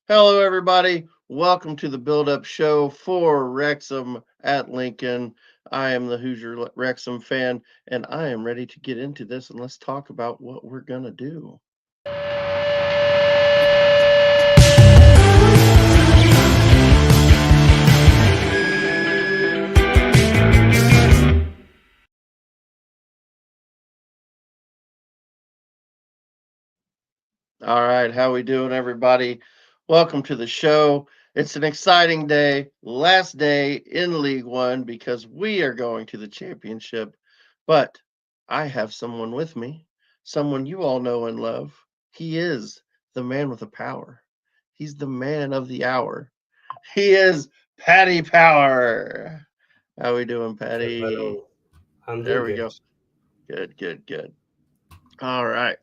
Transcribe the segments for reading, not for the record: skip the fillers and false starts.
Hello, everybody. Welcome to the Build Up Show for Wrexham at Lincoln. I am the Hoosier Wrexham fan, and I am ready to get into this and let's talk about what we're going to do. All right, how we doing, everybody? Welcome to the show. It's an exciting day, last day in League One because we are going to the championship. But I have someone with me, someone you all know and love. He is the man with the power. He's the man of the hour. He is Patty Power. How we doing, Patty? Hello. I'm There doing we good. go. Good, good, good. All right.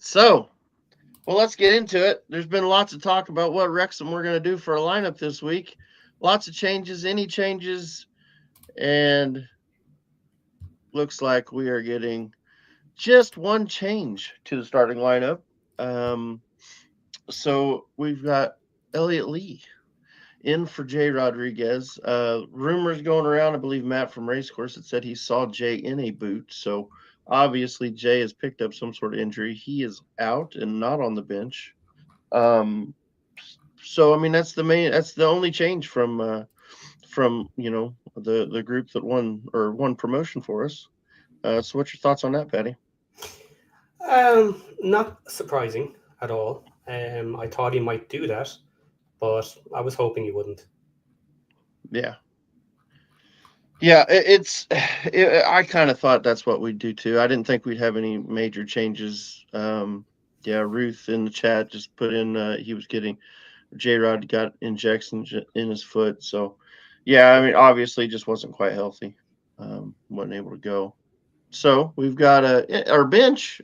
Well, let's get into it. There's been lots of talk about what Wrexham we're going to do for a lineup this week. Lots of changes, any changes, and looks like we are getting just one change to the starting lineup. Um, so we've got Elliot Lee in for Jay Rodriguez. Rumors going around. I believe Matt from Racecourse had said he saw Jay in a boot. So obviously Jay has picked up some sort of injury. He is out and not on the bench. Um, so I mean that's the only change from the group that won promotion for us. So what's your thoughts on that, Patty? Not surprising at all. I thought he might do that, but I was hoping he wouldn't. Yeah, yeah. I kind of thought that's what we'd do too. I didn't think we'd have any major changes. Yeah, Ruth in the chat just put in he was getting J Rod got injections in his foot. So yeah, I mean obviously just wasn't quite healthy. Wasn't able to go. So we've got our bench.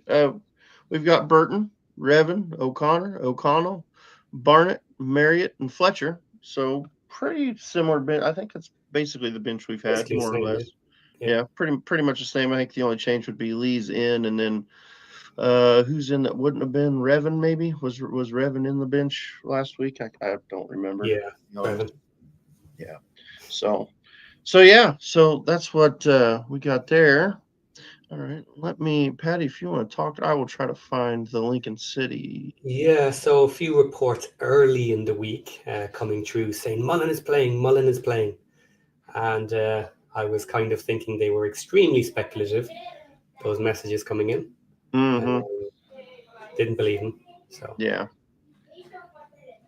We've got Burton, Revan, O'Connor, O'Connell, Barnett, Marriott, and Fletcher. So pretty similar bench. I think it's basically the bench we've had, Basically the more or same, yeah. less. Yeah. Yeah, pretty much the same. I think the only change would be Lee's in, and then who's in that wouldn't have been Revan? Maybe was Revan in the bench last week? I don't remember. Yeah, To be honest. Brevin. Yeah. So yeah. So that's what we got there. All right, Patty, if you want to talk, I will try to find the Lincoln City. Yeah, so a few reports early in the week coming through saying Mullen is playing, Mullen is playing. And I was kind of thinking they were extremely speculative, those messages coming in. Mm-hmm. Um, didn't believe him. So, Yeah,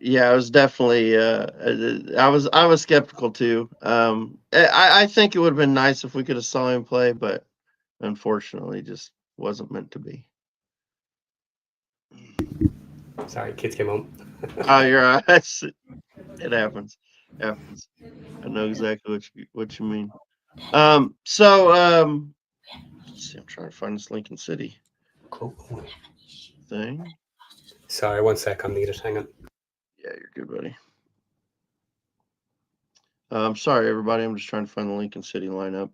yeah, I was definitely. I was skeptical too. I think it would have been nice if we could have saw him play, but unfortunately, just wasn't meant to be. sorry, kids came home. Oh, you're right. It happens. Happens. I know exactly what you mean. Let's see. I'm trying to find this Lincoln City Cool. thing. Sorry, one sec, I'm needed. Hang on. Yeah, you're good, buddy. Sorry, everybody. I'm just trying to find the Lincoln City lineup.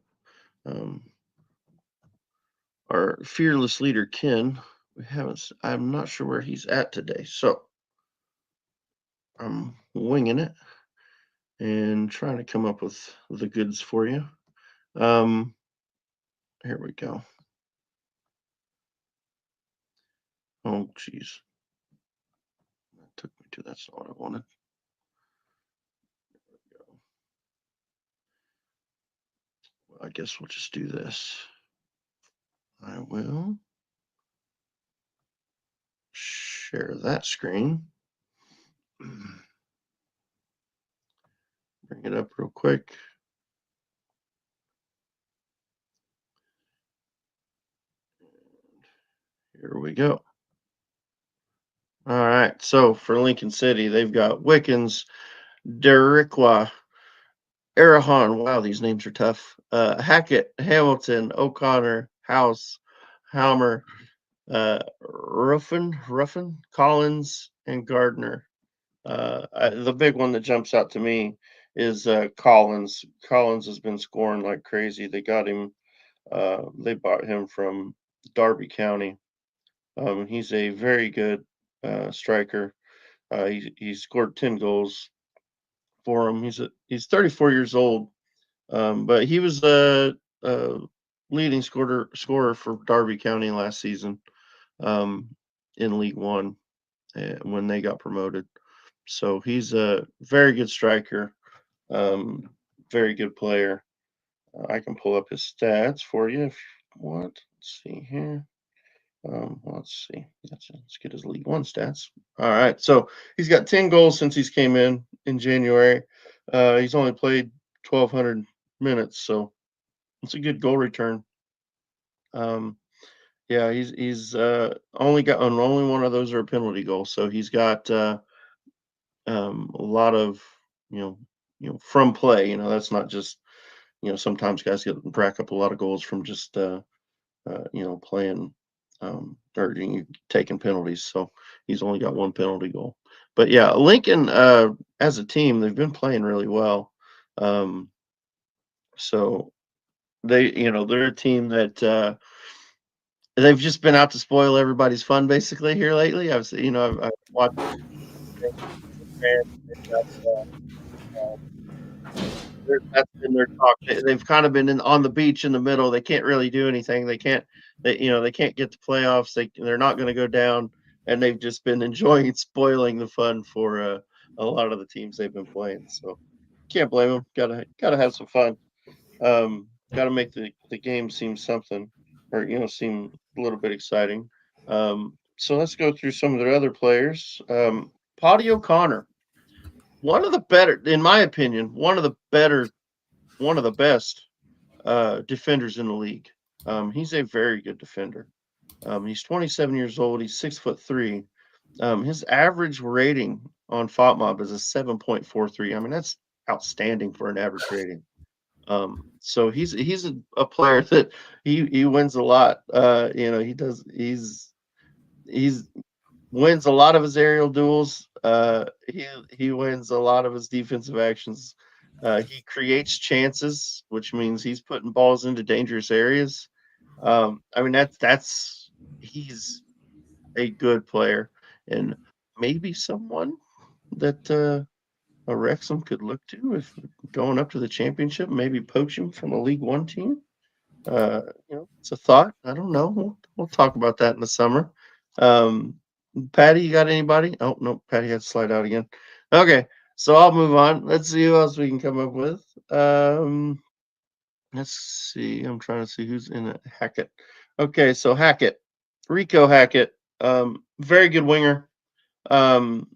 Um, our fearless leader, Ken, I'm not sure where he's at today. So I'm winging it and trying to come up with the goods for you. Um, Here we go. Oh, geez. That took me to that's not what I wanted. Well, I guess we'll just do this. I will share that screen. Bring it up real quick. Here we go. All right. So for Lincoln City, they've got Wickens, Deriqua, Arahan. Wow, these names are tough. Hackett, Hamilton, O'Connor, House, Halmer, Ruffin, Collins, and Gardner. The big one that jumps out to me is Collins. Collins has been scoring like crazy. They got him. They bought him from Darby County. He's a very good striker. He scored 10 goals for him. He's 34 years old, but he was a leading scorer for Derby County last season in League One when they got promoted. So he's a very good striker, very good player. I can pull up his stats for you if you want. Let's see here. Let's see. Let's get his League One stats. All right. So he's got 10 goals since he's came in January. He's only played 1,200 minutes, so it's a good goal return. Yeah, he's only got only one of those are a penalty goal, so he's got a lot of you know from play. That's not just sometimes guys get rack up a lot of goals from just playing or taking penalties. So he's only got one penalty goal. But yeah, Lincoln as a team, they've been playing really well. So they're a team that they've just been out to spoil everybody's fun basically here lately. I've watched that's been their talk. They've kind of been on the beach in the middle. They can't really do anything. They can't get the playoffs. They're not going to go down, and they've just been enjoying spoiling the fun for a lot of the teams they've been playing. So can't blame them. Gotta have some fun. Got to make the game seem something, or seem a little bit exciting. So let's go through some of their other players. Paddy O'Connor, one of the better, in my opinion, one of the best defenders in the league. He's a very good defender. He's 27 years old. He's 6'3". His average rating on FOTMOB is a 7.43. I mean, that's outstanding for an average rating. So he's a player that he wins a lot. He's wins a lot of his aerial duels. He wins a lot of his defensive actions. He creates chances, which means he's putting balls into dangerous areas. I mean that's he's a good player and maybe someone that a Wrexham could look to if going up to the championship, maybe poach him from a League One team. It's a thought. I don't know. We'll talk about that in the summer. Um, Patty, you got anybody? Oh no, Patty had to slide out again. Okay, so I'll move on. Let's see who else we can come up with. Let's see. I'm trying to see who's in it. Hackett. Okay, so Hackett, Rico Hackett, very good winger. Um,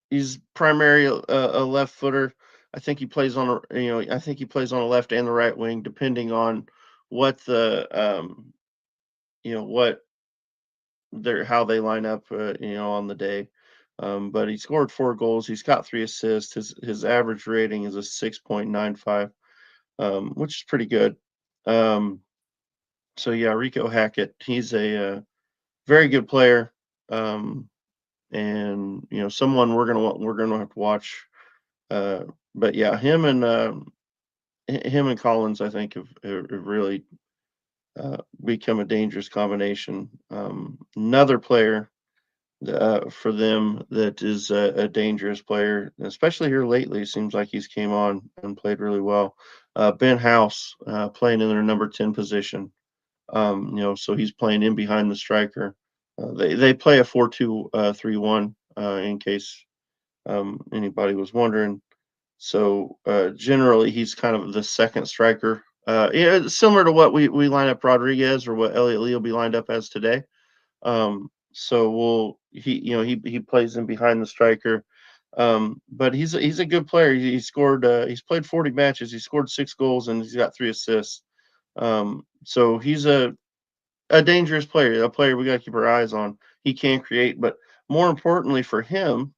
he's primarily a left footer. I think he plays on I think he plays on the left and the right wing, depending on what the what how they line up, on the day. But he scored 4 goals. He's got 3 assists. His average rating is a 6.95, which is pretty good. So yeah, Rico Hackett, he's a very good player, and someone we're gonna have to watch. But yeah, him and Collins, I think, have really become a dangerous combination. Another player for them that is a dangerous player, especially here lately. It seems like he's came on and played really well. Ben House playing in their number 10 position. So he's playing in behind the striker. They play a 4-2-3-1 in case anybody was wondering. So generally, he's kind of the second striker. Similar to what we line up Rodriguez or what Elliot Lee will be lined up as today. So he plays in behind the striker. But he's a good player. He scored. He's played 40 matches. He scored 6 goals and he's got 3 assists. So he's a dangerous player. A player we got to keep our eyes on. He can create, but more importantly for him,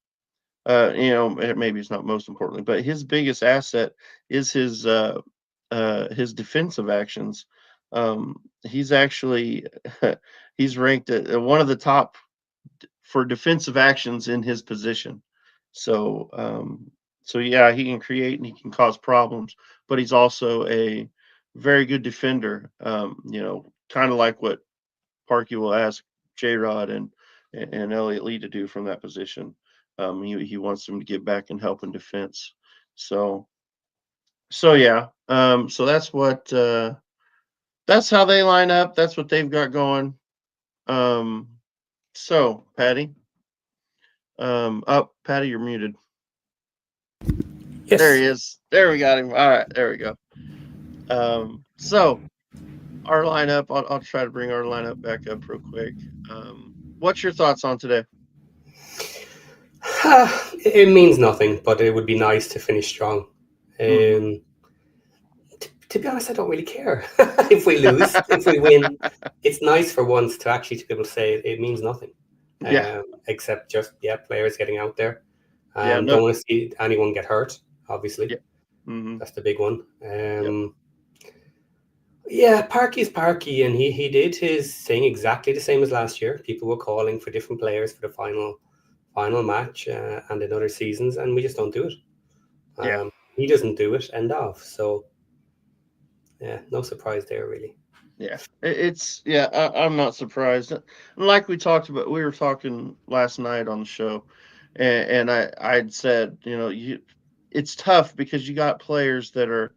maybe it's not most importantly, but his biggest asset is his defensive actions. He's actually he's ranked at one of the top for defensive actions in his position. So so yeah, he can create and he can cause problems, but he's also a very good defender. Kind of like what Parkey will ask J Rod and Elliot Lee to do from that position. He wants them to get back and help in defense. So yeah. So that's what that's how they line up. That's what they've got going. So Patty, Patty, you're muted. Yes. There he is. There we got him. All right, there we go. So our lineup, I'll try to bring our lineup back up real quick. What's your thoughts on today? It means nothing, but it would be nice to finish strong. To be honest, I don't really care if we lose. If we win, it's nice for once to actually to be able to say it means nothing. Yeah. Except just players getting out there. Yeah. No. Don't want to see anyone get hurt. Obviously, Yeah. That's the big one. Yeah, Parky's Parky, and he did his thing exactly the same as last year. People were calling for different players for the final match and in other seasons, and we just don't do it. He doesn't do it. End of. So yeah, no surprise there really. Yeah, I'm not surprised. Like we talked about, we were talking last night on the show, and I'd said, it's tough because you got players that are,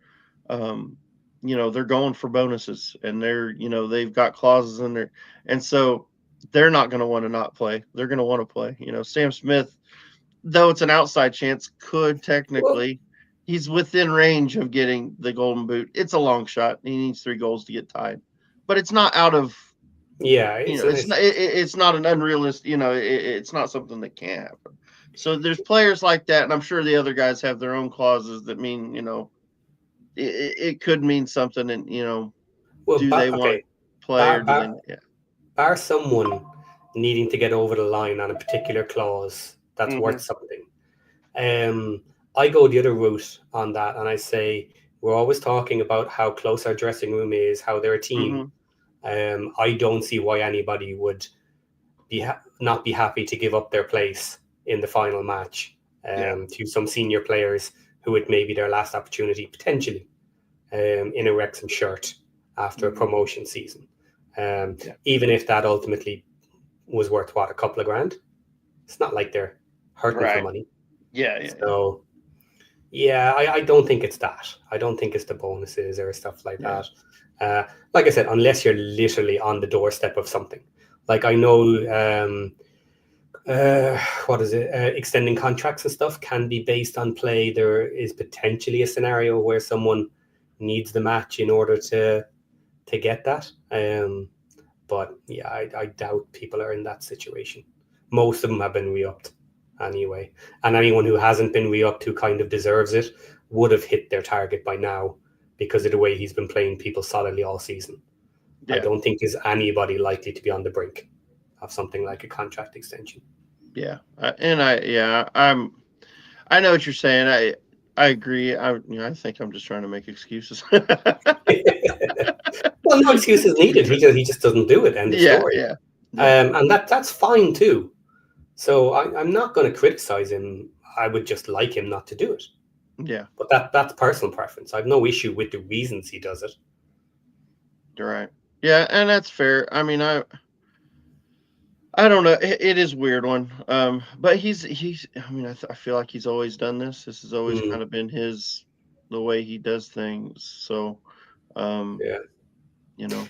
they're going for bonuses, and they've got clauses in there, and so they're not going to want to not play. They're going to want to play. Sam Smith, though it's an outside chance, could technically. He's within range of getting the golden boot. It's a long shot. He needs 3 goals to get tied, but it's not out of. Yeah, it's not an unrealistic. It's not something that can't happen. So there's players like that, and I'm sure the other guys have their own clauses that mean it could mean something, and do they want to play or do they? Yeah. Bar someone needing to get over the line on a particular clause that's worth something. I go the other route on that, and I say we're always talking about how close our dressing room is, how they're a team. I don't see why anybody would not be happy to give up their place in the final match to some senior players who it may be their last opportunity potentially in a Wrexham shirt after a promotion season. Even if that ultimately was worth a couple of grand, it's not like they're hurting for money. So. Yeah, I don't think it's that. I don't think it's the bonuses or stuff like that. Like I said, unless you're literally on the doorstep of something. Like I know, extending contracts and stuff can be based on play. There is potentially a scenario where someone needs the match in order to get that. But yeah, I doubt people are in that situation. Most of them have been re-upped anyway, and anyone who hasn't been re-upped who kind of deserves it would have hit their target by now because of the way he's been playing people solidly all season. I don't think there's anybody likely to be on the brink of something like a contract extension. I know what you're saying. I agree. I think I'm just trying to make excuses. Well, no excuses needed. He just doesn't do it. End of story. And that's fine too. So I'm not going to criticize him. I would just like him not to do it. Yeah. But that's personal preference. I have no issue with the reasons he does it. You're right. Yeah, and that's fair. I mean, I don't know. It is a weird one. But he's. I mean, I feel like he's always done this. This has always kind of been the way he does things. So, I don't know.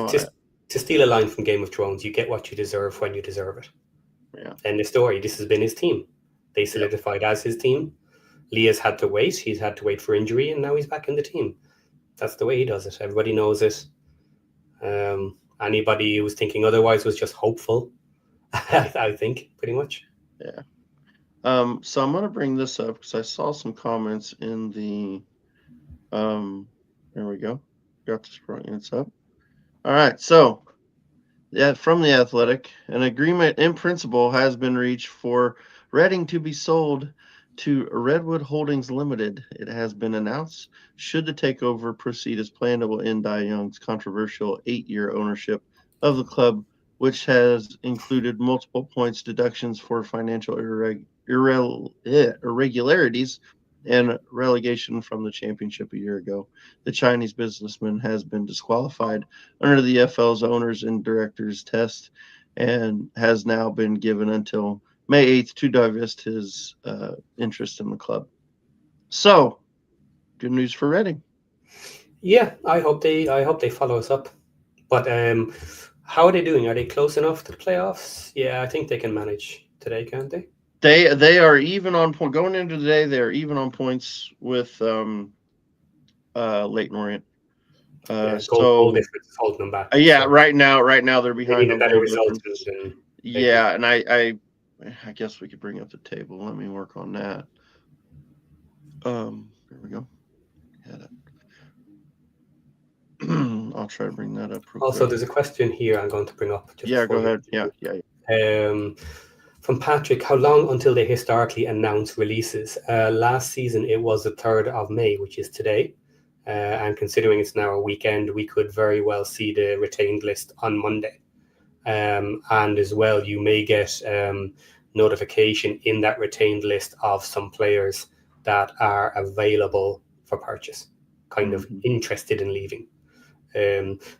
To steal a line from Game of Thrones, you get what you deserve when you deserve it. Yeah. End of story. This has been his team. They solidified as his team. Leah's had to wait. He's had to wait for injury, and now he's back in the team. That's the way he does it. Everybody knows it. Anybody who was thinking otherwise was just hopeful, I think, pretty much. Yeah. So I'm going to bring this up because I saw some comments in the. There we go. Got this brought it's up. All right. So, from the Athletic, an agreement in principle has been reached for Reading to be sold to Redwood Holdings Limited. It has been announced should the takeover proceed as planned, it will end Dai Young's controversial 8-year ownership of the club, which has included multiple points deductions for financial irregularities and relegation from the championship a year ago. The Chinese businessman has been disqualified under the EFL's owners and directors test and has now been given until May 8th to divest his interest in the club. So, good news for Reading. Yeah, I hope they follow us up. But how are they doing? Are they close enough to the playoffs? Yeah, I think they can manage today, can't they? They are even on point going into today. They are even on points with Leighton Orient. Goal difference is holding them back. Yeah, so. Right now they're behind. They need a better result than yeah, and I guess we could bring up the table. Let me work on that. Here we go. I'll try to bring that up. Also, there's a question here I'm going to bring up. Yeah, go ahead. Yeah. From Patrick, how long until they historically announce releases? Last season, it was the 3rd of May, which is today. And considering it's now a weekend, we could very well see the retained list on Monday. And as well, you may get notification in that retained list of some players that are available for purchase, kind of interested in leaving.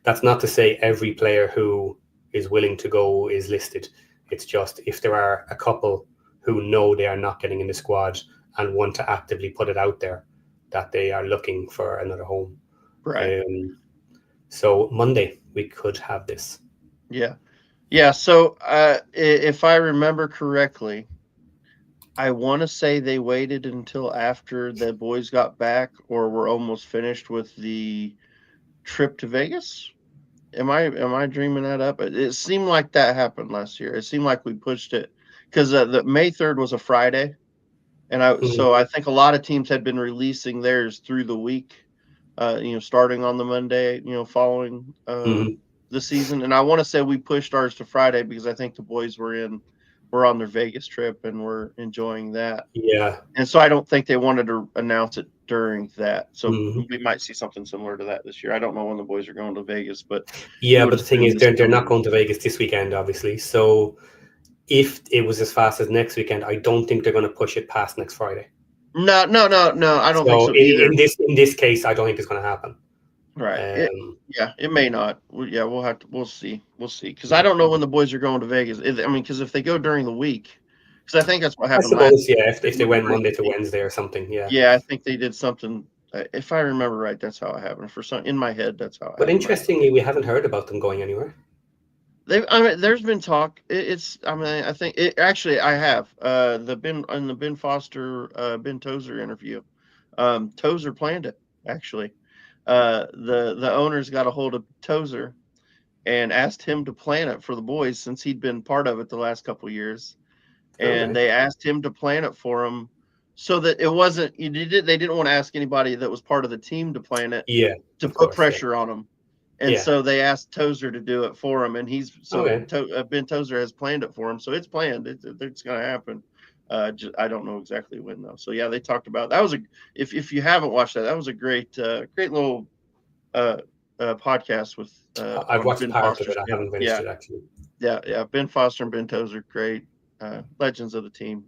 That's not to say every player who is willing to go is listed. It's just if there are a couple who know they are not getting in the squad and want to actively put it out there that they are looking for another home. Right. So Monday we could have this. Yeah. So if I remember correctly, I want to say they waited until after the boys got back or were almost finished with the trip to Vegas. Am I dreaming that up? It seemed like that happened last year. It seemed like we pushed it because the May 3rd was a Friday, and so I think a lot of teams had been releasing theirs through the week, starting on the Monday, following the season. And I want to say we pushed ours to Friday because I think the boys were on their Vegas trip and were enjoying that. Yeah. And so I don't think they wanted to announce it during that. So we might see something similar to that this year. I don't know when the boys are going to Vegas, but but the thing is they're not going to Vegas this weekend, obviously. So if it was as fast as next weekend, I don't think they're going to push it past next Friday. No. I don't think so either. In this case, I don't think it's going to happen. Right. It may not. We'll see. Because I don't know when the boys are going to Vegas. Because if they go during the week, because I think that's what happened. I suppose, if they went Monday to Wednesday or something, Yeah, I think they did something. If I remember right, that's how it happened. In my head, that's how it happened. But interestingly, we haven't heard about them going anywhere. There's been talk. I think it actually. I have the Ben Foster, Ben Tozer interview. Tozer planned it actually. The owners got a hold of Tozer and asked him to plan it for the boys since he'd been part of it the last couple of years. And they asked him to plan it for them so that it wasn't, they didn't want to ask anybody that was part of the team to plan it to put pressure on them. And so they asked Tozer to do it for him. And Ben Tozer has planned it for him. So it's planned. It's going to happen. I don't know exactly when though. So they talked about that. If you haven't watched that was a great little podcast with. I've watched part of it. I haven't finished it actually. Yeah. Ben Foster and Ben Tozer, great legends of the team,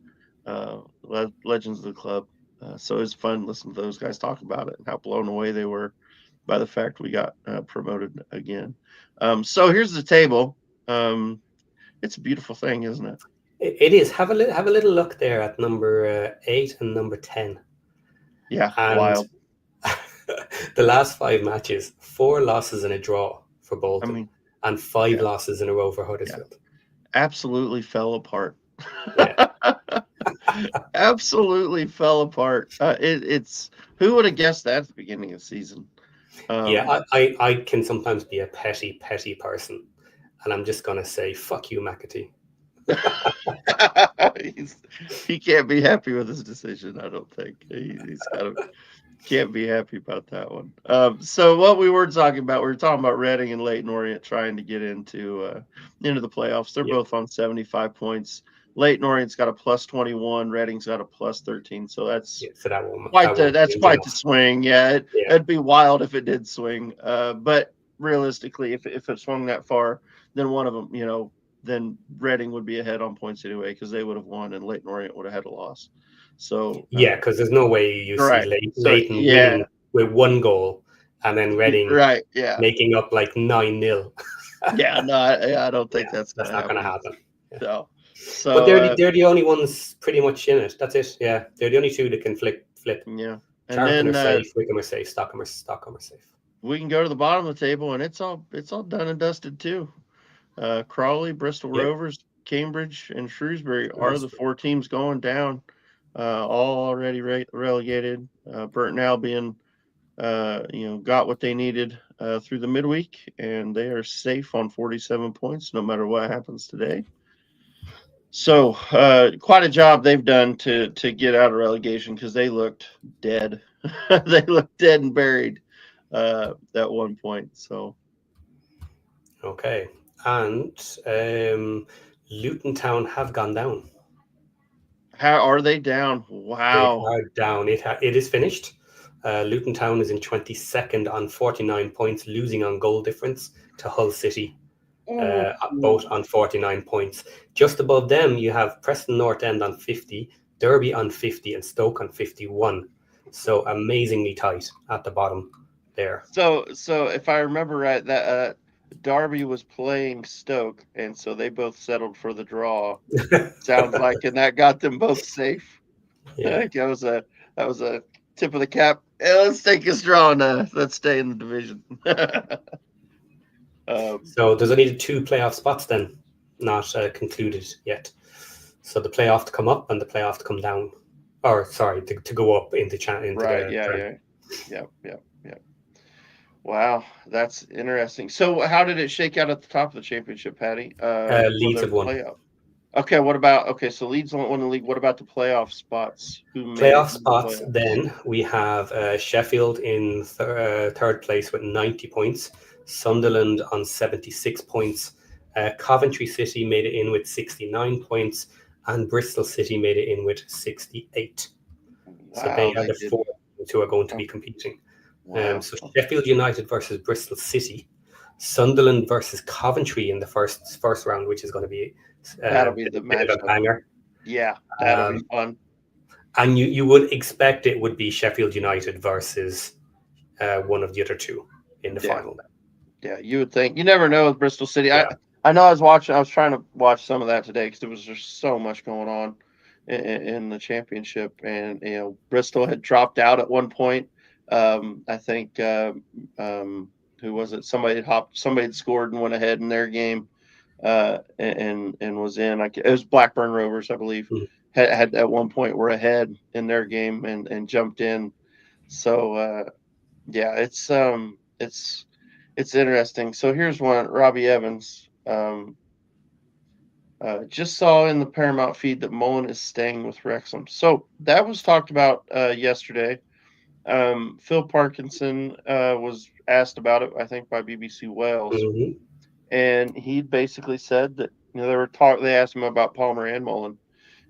legends of the club. So it's fun listening to those guys talk about it and how blown away they were by the fact we got promoted again. So here's the table. It's a beautiful thing, isn't it? It is. Have a little look there at number 8 and number 10. Yeah, and wild. The last 5 matches, 4 losses and a draw for Bolton, and 5 losses in a row for Huddersfield. Absolutely fell apart. Absolutely fell apart. It's who would have guessed that at the beginning of the season? I can sometimes be a petty person, and I'm just gonna say, fuck you, McAtee. He can't be happy with his decision. I don't think he's can't be happy about that one. So what we were talking about Reading and Leighton Orient trying to get into the playoffs. They're both on 75 points. Leighton Orient's got a plus 21. Reading's got a plus 13. So that's quite the swing. It'd be wild if it did swing. But realistically, if it swung that far, then one of them, then Reading would be ahead on points anyway because they would have won and Leighton Orient would have had a loss. So because there's no way you see Leighton winning with 1 goal and then Reading making up like 9-0. I don't think that's not going to happen. So So, But they're the only ones pretty much in it. That's it. Yeah, they're the only two that can flip. yeah. And Charlton then are safe, Wickham are safe, Stockham are safe. we can go to the bottom of the table, and it's all done and dusted too. Crawley, Bristol Yep. Rovers, Cambridge, and Shrewsbury are the 4 teams going down. All already relegated. Burton Albion, got what they needed through the midweek, and they are safe on 47 points, no matter what happens today. So, quite a job they've done to get out of relegation, because they looked dead. They looked dead and buried at one point. So, okay, and Luton Town have gone down. how are they down? Wow, They are down. It is finished. Luton Town is in 22nd on 49 points, losing on goal difference to Hull City, both on 49 points. Just above them, you have Preston North End on 50, Derby on 50, and Stoke on 51. So amazingly tight at the bottom there. So if I remember right, that Derby was playing Stoke, and so they both settled for the draw. Sounds like, and that got them both safe. Yeah. I think that was a tip of the cap. Hey, let's take this draw and let's stay in the division. So there's only 2 playoff spots then, not concluded yet. So the playoff to come up and the playoff to come down, or sorry, to go up into right? Yeah. Wow, that's interesting. So how did it shake out at the top of the championship, Patty? Leeds have won. Playoff. Okay, so Leeds won the league. What about the playoff spots? Playoff spots, then we have Sheffield in third place with 90 points, Sunderland on 76 points, Coventry City made it in with 69 points, and Bristol City made it in with 68. Wow, so they are the 4 who are going to be competing. Wow. So Sheffield United versus Bristol City, Sunderland versus Coventry in the first round, which is going to be that'll be the bit of a banger. Yeah, that'll be fun. And you would expect it would be Sheffield United versus one of the other 2 in the final. Yeah, you would think. You never know with Bristol City. Yeah. I know I was trying to watch some of that today, because there was just so much going on in the championship, and Bristol had dropped out at one point. I think who was it? Somebody had scored and went ahead in their game, and was in. It was Blackburn Rovers, I believe, had at one point were ahead in their game and jumped in. So yeah, it's interesting. So here's one. Robbie Evans just saw in the Paramount feed that Mullen is staying with Wrexham. So that was talked about yesterday. Phil Parkinson was asked about it, I think, by BBC Wales, and he basically said that they asked him about Palmer and Mullen,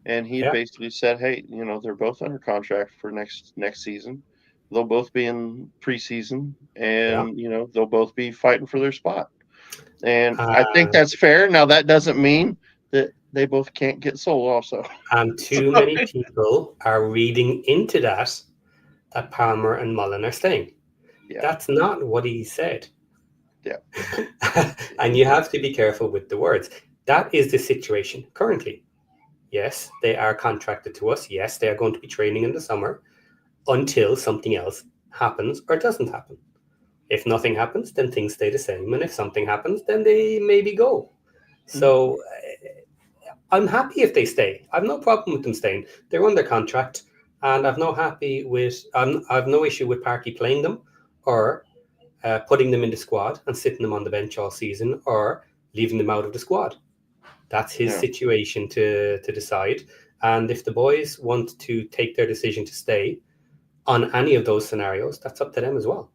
and he basically said, hey, they're both under contract for next season. They'll both be in preseason, and they'll both be fighting for their spot. And I think that's fair. Now, that doesn't mean that they both can't get sold also. And too many people are reading into that Palmer and Mullen are staying. Yeah. That's not what he said. Yeah. And you have to be careful with the words. That is the situation currently. Yes, they are contracted to us. Yes, they are going to be training in the summer until something else happens or doesn't happen. If nothing happens, then things stay the same. And if something happens, then they maybe go. So I'm happy if they stay. I have no problem with them staying. They're under contract. And I've no issue with Parky playing them, or putting them in the squad and sitting them on the bench all season, or leaving them out of the squad. That's his situation to decide. And if the boys want to take their decision to stay on any of those scenarios, that's up to them as well.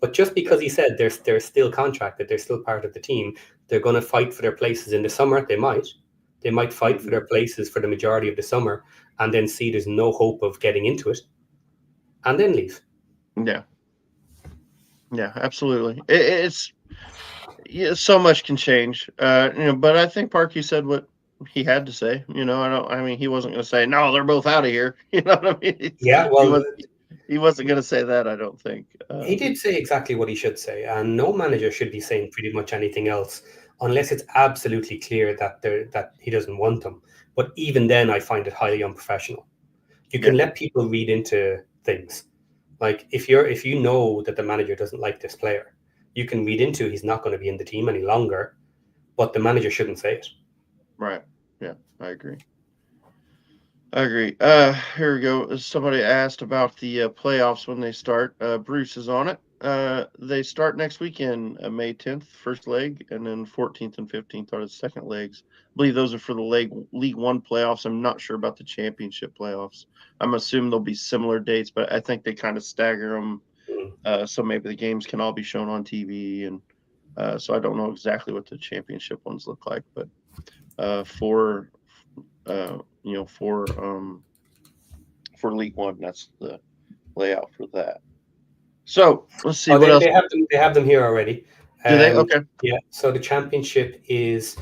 But just because he said they're still contracted, they're still part of the team, they're going to fight for their places in the summer. They might fight for their places for the majority of the summer, and then see there's no hope of getting into it, and then leave. Yeah, absolutely. It's so much can change, but I think Parky said what he had to say. He wasn't going to say, no, they're both out of here. You know what I mean? Yeah, well, he wasn't going to say that, I don't think. He did say exactly what he should say, and no manager should be saying pretty much anything else unless it's absolutely clear that he doesn't want them. But even then, I find it highly unprofessional. You can let people read into things. Like if you know that the manager doesn't like this player, you can read into he's not going to be in the team any longer, but the manager shouldn't say it. Right. Yeah, I agree. Here we go. Somebody asked about the playoffs when they start. Bruce is on it. They start next weekend, May 10th, first leg, and then 14th and 15th are the second legs. I believe those are for the League One playoffs. I'm not sure about the championship playoffs. I'm assuming they'll be similar dates, but I think they kind of stagger them. So maybe the games can all be shown on TV. And so I don't know exactly what the championship ones look like, but for League One, that's the layout for that. So let's see what else. They have them here already. Do they? Okay. Yeah. So the championship is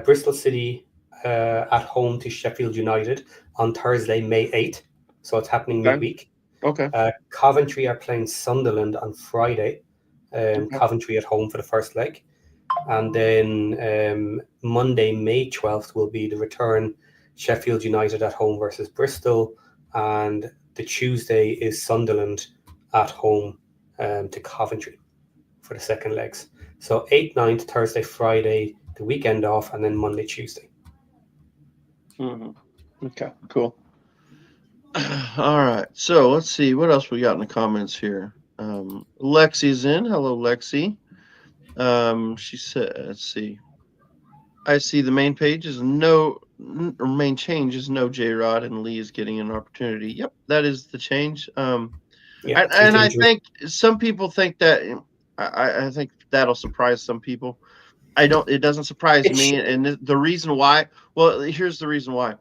Bristol City at home to Sheffield United on Thursday, May 8th. So it's happening midweek. Okay. Coventry are playing Sunderland on Friday. Coventry at home for the first leg. And then Monday, May 12th will be the return, Sheffield United at home versus Bristol. And the Tuesday is Sunderland at home to Coventry for the second legs. So 8th, 9th, Thursday, Friday, the weekend off, and then Monday, Tuesday. Mm-hmm. Okay, cool. All right. So let's see what else we got in the comments here. Lexi's in. Hello, Lexi. She said, let's see. I see the main page is main change is no J-Rod and Lee is getting an opportunity. Yep, that is the change. And I think some people think that I think that'll surprise some people. It doesn't surprise me. And the reason why, well, here's the reason why.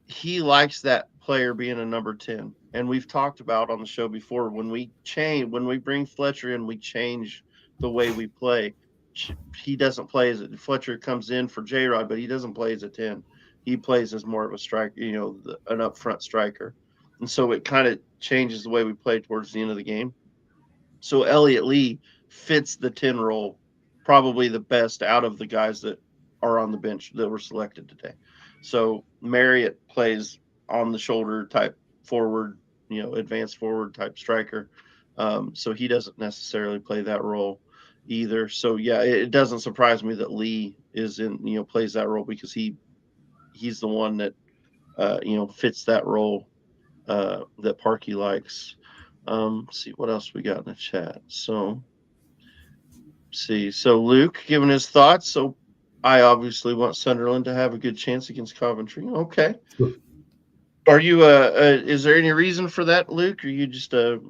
He likes that player being a number 10. And we've talked about on the show before, when we bring Fletcher in, we change the way we play. He doesn't play as Fletcher comes in for J-Rod, but he doesn't play as a 10. He plays as more of a striker, an up-front striker. And so it kind of changes the way we play towards the end of the game. So Elliott Lee fits the 10 role probably the best out of the guys that are on the bench that were selected today. So Marriott plays on the shoulder type forward, advanced forward type striker. So he doesn't necessarily play that role either. So yeah, it doesn't surprise me that Lee is plays that role, because he's the one that fits that role that Parkey likes. Let's see what else we got in the chat. So Luke giving his thoughts. So I obviously want Sunderland to have a good chance against Coventry. Okay. Are you is there any reason for that, Luke? Are you just a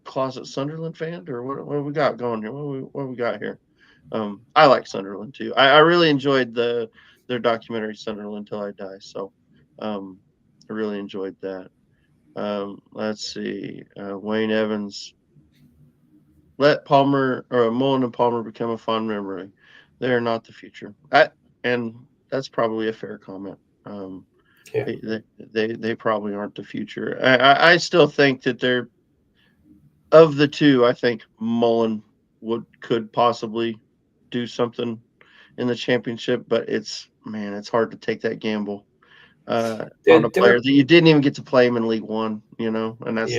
closet Sunderland fan, or what have we got going here? What we got here? I like Sunderland too. I really enjoyed their documentary Sunderland Till I Die. So I really enjoyed that. Let's see. Wayne Evans. Let Palmer or Mullen and Palmer become a fond memory. They are not the future. And that's probably a fair comment. They probably aren't the future. I still think that they're, of the two, I think Mullen could possibly do something in the championship, but it's hard to take that gamble on a player that you didn't even get to play him in League One, and that's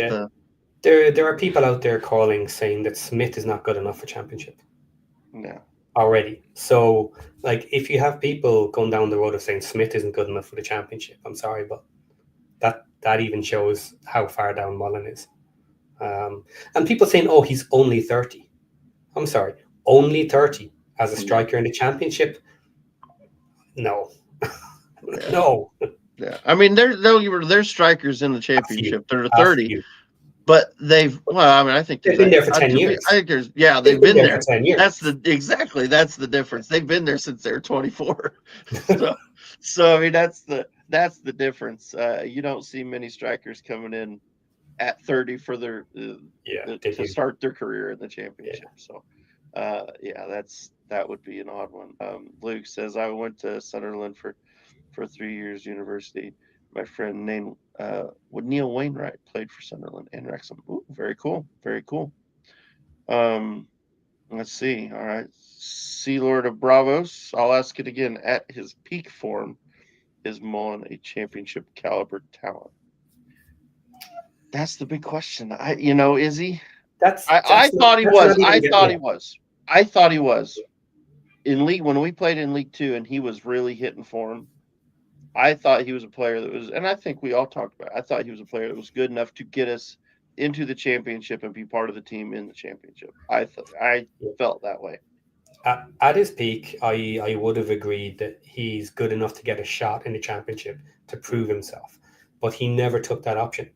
there are people out there saying that Smith is not good enough for championship. Yeah. Already. So, like, if you have people going down the road of saying Smith isn't good enough for the championship, I'm sorry, but that even shows how far down Mullen is. And people saying, oh, he's only 30. I'm sorry, only 30 as a striker in the championship? No. No. Yeah. I mean, they're strikers in the championship. They're 30. But I think they've been there for 10 years. I think they've been there for 10 years. That's the difference. They've been there since they were 24. so I mean, that's the difference. You don't see many strikers coming in at 30 for their to start their career in the championship. So that would be an odd one. Luke says, I went to Sunderland for 3 years university. My friend named Neil Wainwright played for Sunderland and Wrexham. Ooh, very cool. Very cool. Let's see. All right. Sea Lord of Bravos. I'll ask it again. At his peak form, is Mullen a championship caliber talent? That's the big question. Is he? I thought he was. Not even I thought he was. I thought he was. In League, when we played in League Two and he was really hitting form, I thought he was a player that was, and I think we all talked about it, I thought he was a player that was good enough to get us into the championship and be part of the team in the championship. I felt that way. At his peak, I would have agreed that he's good enough to get a shot in the championship to prove himself, but he never took that option.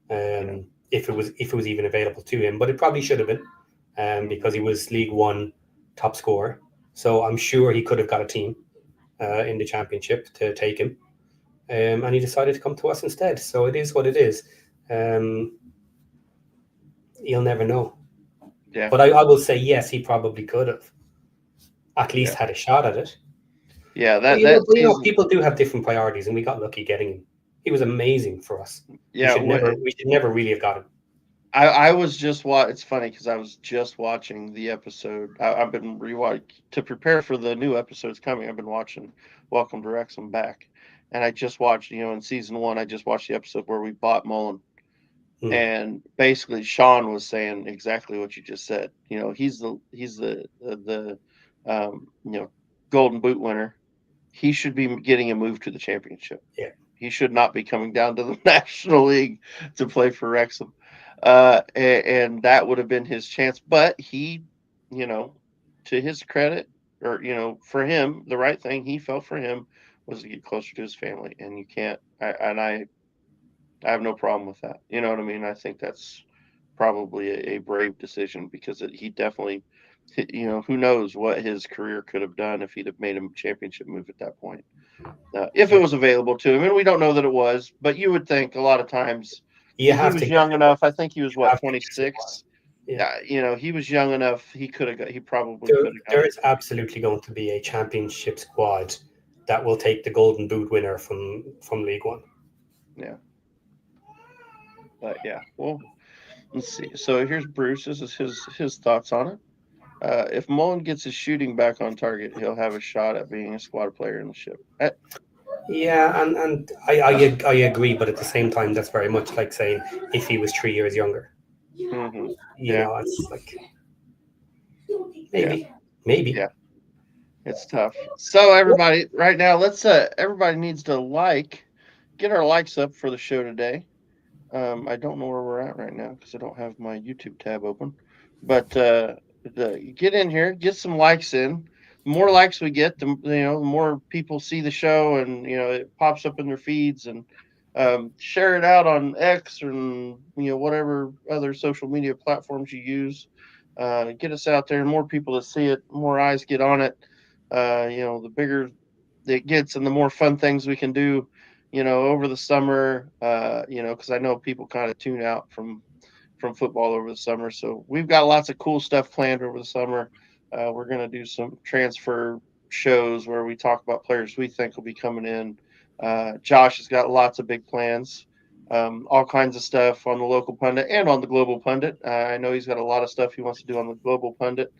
If it was even available to him, but it probably should have been, because he was League One top scorer. So I'm sure he could have got a team in the championship to take him, and he decided to come to us instead. So it is what it is. You'll never know. Yeah. But I will say yes, he probably could have at least had a shot at it. Yeah, people do have different priorities, and we got lucky getting him. He was amazing for us. Yeah, we should never really have got him. I was just it's funny because I was just watching the episode. I've been rewatching to prepare for the new episodes coming. I've been watching Welcome to Wrexham back, and I just watched, in season 1, I just watched the episode where we bought Mullen, and basically Sean was saying exactly what you just said. He's the Golden Boot winner. He should be getting a move to the championship. Yeah, he should not be coming down to the National League to play for Wrexham. And that would have been his chance. But he, to his credit, or, for him, the right thing he felt for him was to get closer to his family. And you can't, I have no problem with that. You know what I mean? I think that's probably a brave decision because he definitely, who knows what his career could have done if he'd have made a championship move at that point. If it was available to him, and we don't know that it was, but you would think a lot of times he was young enough. I think he was 26. Yeah, he was young enough. He could have got. He probably could have. There is absolutely going to be a championship squad that will take the Golden Boot winner from League One. Yeah, but yeah. Well, let's see. So here's Bruce. This is his thoughts on it. If Mullen gets his shooting back on target, he'll have a shot at being a squad player in the ship. Yeah, and I agree, but at the same time, that's very much like saying if he was 3 years younger. Mm-hmm. It's like maybe. Yeah, it's tough. So everybody, right now, let's everybody needs to get our likes up for the show today. I don't know where we're at right now because I don't have my YouTube tab open, but get in here, get some likes in. The more likes we get, the more people see the show, and it pops up in their feeds, and share it out on X and whatever other social media platforms you use. Get us out there, and more people that see it, more eyes get on it. The bigger it gets, and the more fun things we can do. Over the summer. Because I know people kind of tune out from football over the summer. So we've got lots of cool stuff planned over the summer. We're going to do some transfer shows where we talk about players we think will be coming in. Josh has got lots of big plans, all kinds of stuff on the local pundit and on the global pundit. I know he's got a lot of stuff he wants to do on the global pundit.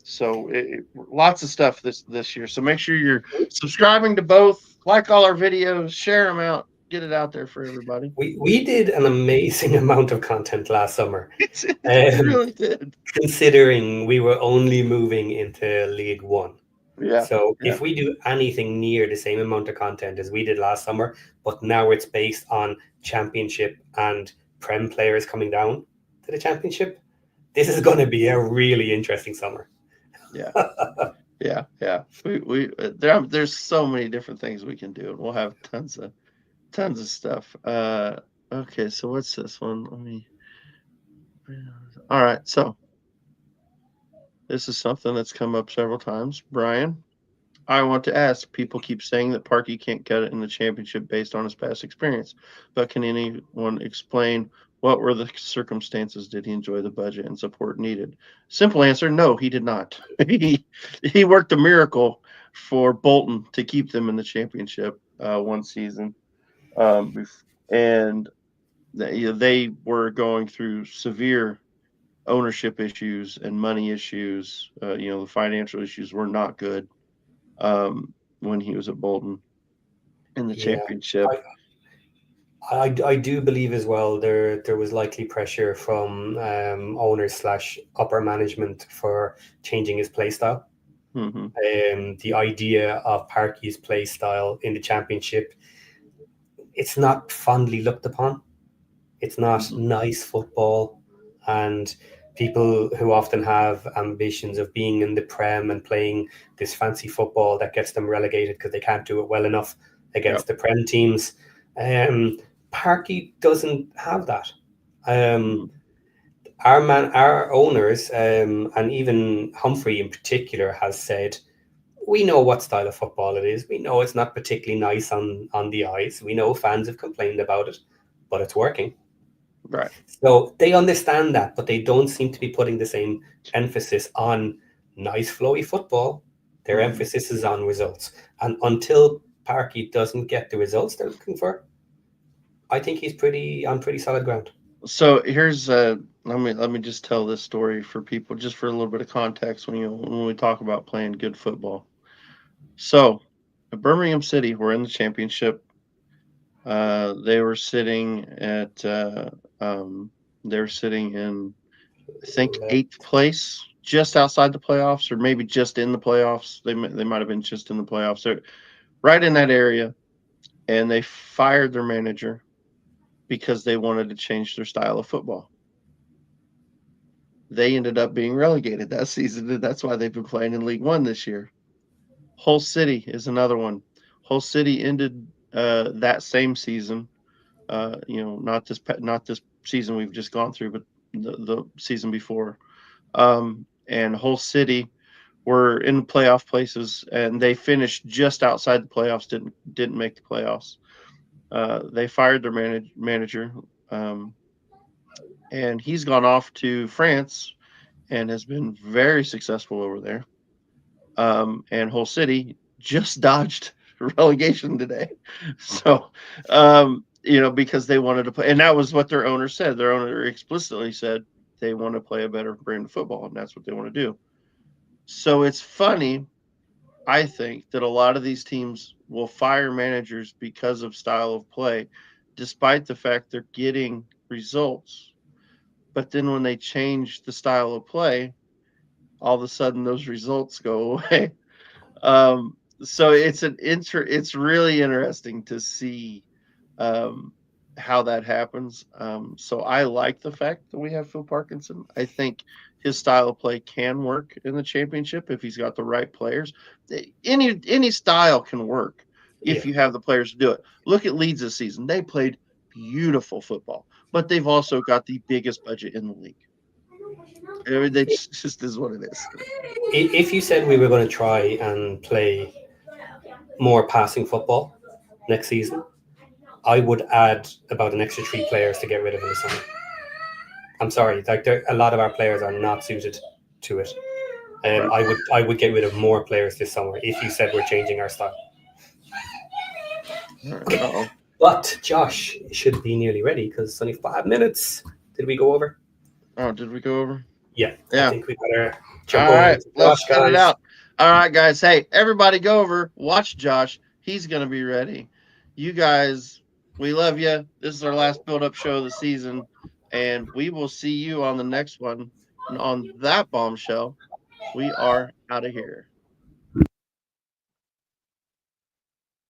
So lots of stuff this year. So make sure you're subscribing to both, like all our videos, share them out, get it out there for everybody. We did an amazing amount of content last summer. It really did. Considering we were only moving into League One. Yeah. So if we do anything near the same amount of content as we did last summer, but now it's based on championship and Prem players coming down to the championship, this is going to be a really interesting summer. Yeah. There's so many different things we can do, and we'll have tons of stuff. Okay, so what's this one? All right, so this is something that's come up several times. Brian, I want to ask, people keep saying that Parkey can't cut it in the championship based on his past experience, but can anyone explain what were the circumstances? Did he enjoy the budget and support needed? Simple answer, no, he did not. He worked a miracle for Bolton to keep them in the championship one season. And they were going through severe ownership issues and money issues. The financial issues were not good when he was at Bolton in the Yeah, championship. I do believe as well there was likely pressure from owners / upper management for changing his play style. Mm-hmm. The idea of Parky's play style in the championship, it's not fondly looked upon. It's not Mm-hmm. nice football, and people who often have ambitions of being in the Prem and playing this fancy football that gets them relegated because they can't do it well enough against the Prem teams. Parky doesn't have that. Mm-hmm. Our owners, and even Humphrey in particular, has said, we know what style of football it is. We know it's not particularly nice on the eyes. We know fans have complained about it, but it's working. Right. So they understand that, but they don't seem to be putting the same emphasis on nice flowy football. Their Mm-hmm. emphasis is on results. And until Parky doesn't get the results they're looking for, I think he's on pretty solid ground. So here's let me just tell this story for people, just for a little bit of context when we talk about playing good football. So at Birmingham City, we're in the championship. They were sitting in, I think, 8th place, just outside the playoffs, or maybe just in the playoffs. They might have been just in the playoffs. They're right in that area, and they fired their manager because they wanted to change their style of football. They ended up being relegated that season, and that's why they've been playing in League One this year. Hull City is another one. Hull City ended that same season. Not this season we've just gone through, but the season before. And Hull City were in the playoff places, and they finished just outside the playoffs. Didn't make the playoffs. They fired their manager, and he's gone off to France and has been very successful over there. And Hull City just dodged relegation today. So, because they wanted to play, and that was what their owner said. Their owner explicitly said they want to play a better brand of football, and that's what they want to do. So it's funny, I think, that a lot of these teams will fire managers because of style of play, despite the fact they're getting results. But then when they change the style of play, all of a sudden those results go away. So it's really interesting to see um, how that happens. So I like the fact that we have Phil Parkinson. I think his style of play can work in the championship if he's got the right players. Any style can work if Yeah. you have the players to do it. Look at Leeds this season. They played beautiful football, but they've also got the biggest budget in the league. I mean, they just is what it is. If you said we were going to try and play more passing football next season, I would add about an extra 3 players to get rid of in the summer. I'm sorry, like a lot of our players are not suited to it. Right. I would get rid of more players this summer if you said we're changing our style. Uh-oh. But Josh should be nearly ready because it's only 5 minutes. Did we go over? Oh, did we go over? Yeah. Yeah. I think we better jump All over right, to let's Josh, cut it guys. out. All right, guys. Hey, everybody go over, watch Josh. He's going to be ready. You guys, we love you. This is our last build-up show of the season, and we will see you on the next one. And on that bombshell, we are out of here.